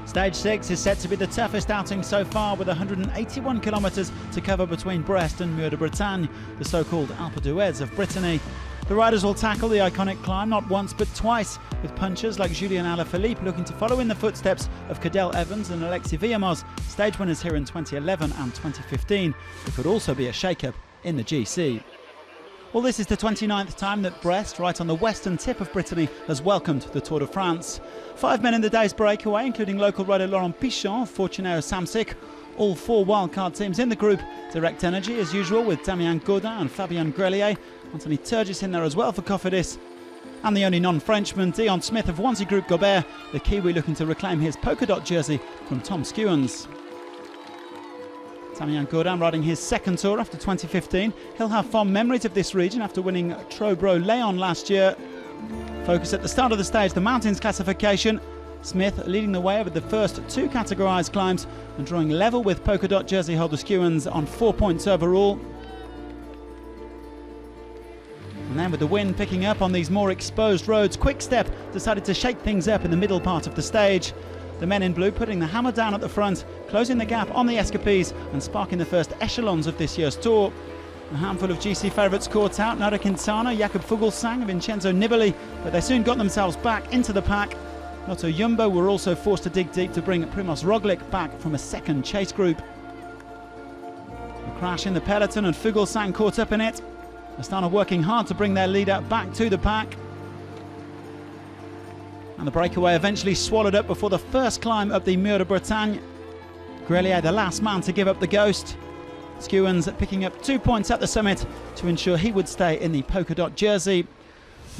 Stage 6 is set to be the toughest outing so far, with 181 kilometres to cover between Brest and Mûr-de-Bretagne, the so-called Alpe d'Huez of Brittany. The riders will tackle the iconic climb not once but twice, with punchers like Julian Alaphilippe looking to follow in the footsteps of Cadel Evans and Alexis Villermoz, stage winners here in 2011 and 2015. It could also be a shake-up in the GC. Well, this is the 29th time that Brest, right on the western tip of Brittany, has welcomed the Tour de France. 5 men in the day's breakaway, including local rider Laurent Pichon, Fortunato Samsic. All 4 wildcard teams in the group. Direct Energy, as usual, with Damien Gaudin and Fabien Grelier. Anthony Turgis in there as well for Cofidis. And the only non-Frenchman, Dion Smith of Wanty Group Gobert, the Kiwi looking to reclaim his polka dot jersey from Tom Skewans. Damien Gaudin riding his second Tour after 2015. He'll have fond memories of this region after winning Trobro Leon last year. Focus at the start of the stage, the mountains classification. Smith leading the way over the first 2 categorised climbs and drawing level with polka dot jersey holder Skewans on 4 points overall. And then with the wind picking up on these more exposed roads, Quick-Step decided to shake things up in the middle part of the stage. The men in blue putting the hammer down at the front, closing the gap on the escapees and sparking the first echelons of this year's Tour. A handful of GC favourites caught out, Nairo Quintana, Jakob Fuglsang, Vincenzo Nibali, but they soon got themselves back into the pack. Lotto Jumbo were also forced to dig deep to bring Primoz Roglic back from a second chase group. A crash in the peloton and Fuglsang caught up in it. Astana working hard to bring their leader back to the pack. And the breakaway eventually swallowed up before the first climb up the Mûr-de-Bretagne. Grelier the last man to give up the ghost. Skewans picking up 2 points at the summit to ensure he would stay in the polka dot jersey.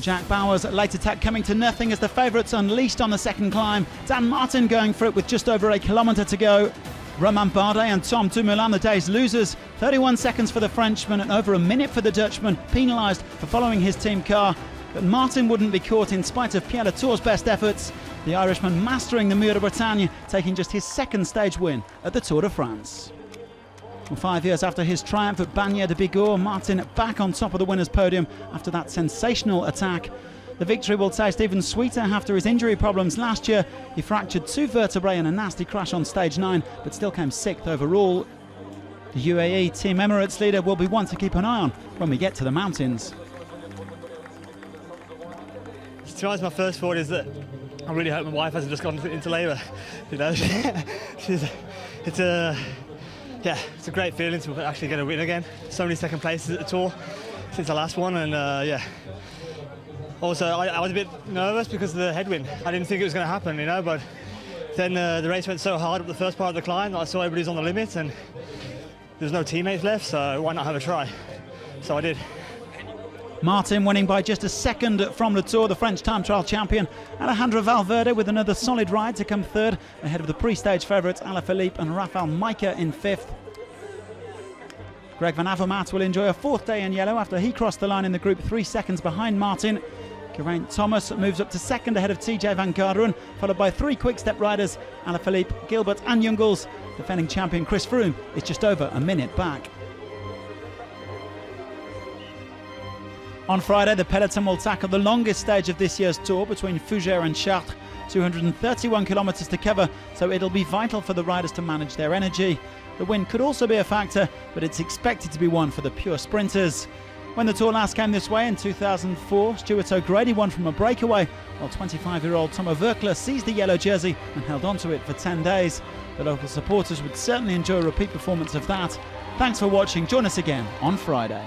Jack Bauer's late attack coming to nothing as the favourites unleashed on the second climb. Dan Martin going for it with just over a kilometre to go. Romain Bardet and Tom Dumoulin, the day's losers. 31 seconds for the Frenchman and over a minute for the Dutchman, penalised for following his team car. But Martin wouldn't be caught in spite of Pierre Latour's best efforts. The Irishman mastering the Mûr-de-Bretagne, taking just his second stage win at the Tour de France. Well, 5 years after his triumph at Bagnères de Bigorre, Martin back on top of the winner's podium after that sensational attack. The victory will taste even sweeter after his injury problems last year. He fractured 2 vertebrae in a nasty crash on stage 9, but still came 6th overall. The UAE Team Emirates leader will be one to keep an eye on when we get to the mountains. To be honest, my first thought is that I really hope my wife hasn't just gone into labour. You know, it's a great feeling to actually get a win again. So many second places at the Tour since the last one, and yeah. Also, I was a bit nervous because of the headwind. I didn't think it was going to happen, you know, but then the race went so hard up the first part of the climb that I saw everybody's on the limit and there's no teammates left, so why not have a try? So I did. Martin winning by just a second from the Tour, the French time trial champion. Alejandro Valverde with another solid ride to come third, ahead of the pre-stage favourites Alaphilippe and Rafael Majka in 5th. Greg van Avermaet will enjoy a 4th day in yellow after he crossed the line in the group 3 seconds behind Martin. Geraint Thomas moves up to 2nd ahead of TJ van Garderen, followed by 3 quick-step riders, Alaphilippe, Gilbert and Jungels. Defending champion Chris Froome is just over a minute back. On Friday, the peloton will tackle the longest stage of this year's Tour between Fougères and Chartres. 231 kilometres to cover, so it'll be vital for the riders to manage their energy. The wind could also be a factor, but it's expected to be one for the pure sprinters. When the Tour last came this way in 2004, Stuart O'Grady won from a breakaway, while 25-year-old Tomo Verkler seized the yellow jersey and held on to it for 10 days. The local supporters would certainly enjoy a repeat performance of that. Thanks for watching. Join us again on Friday.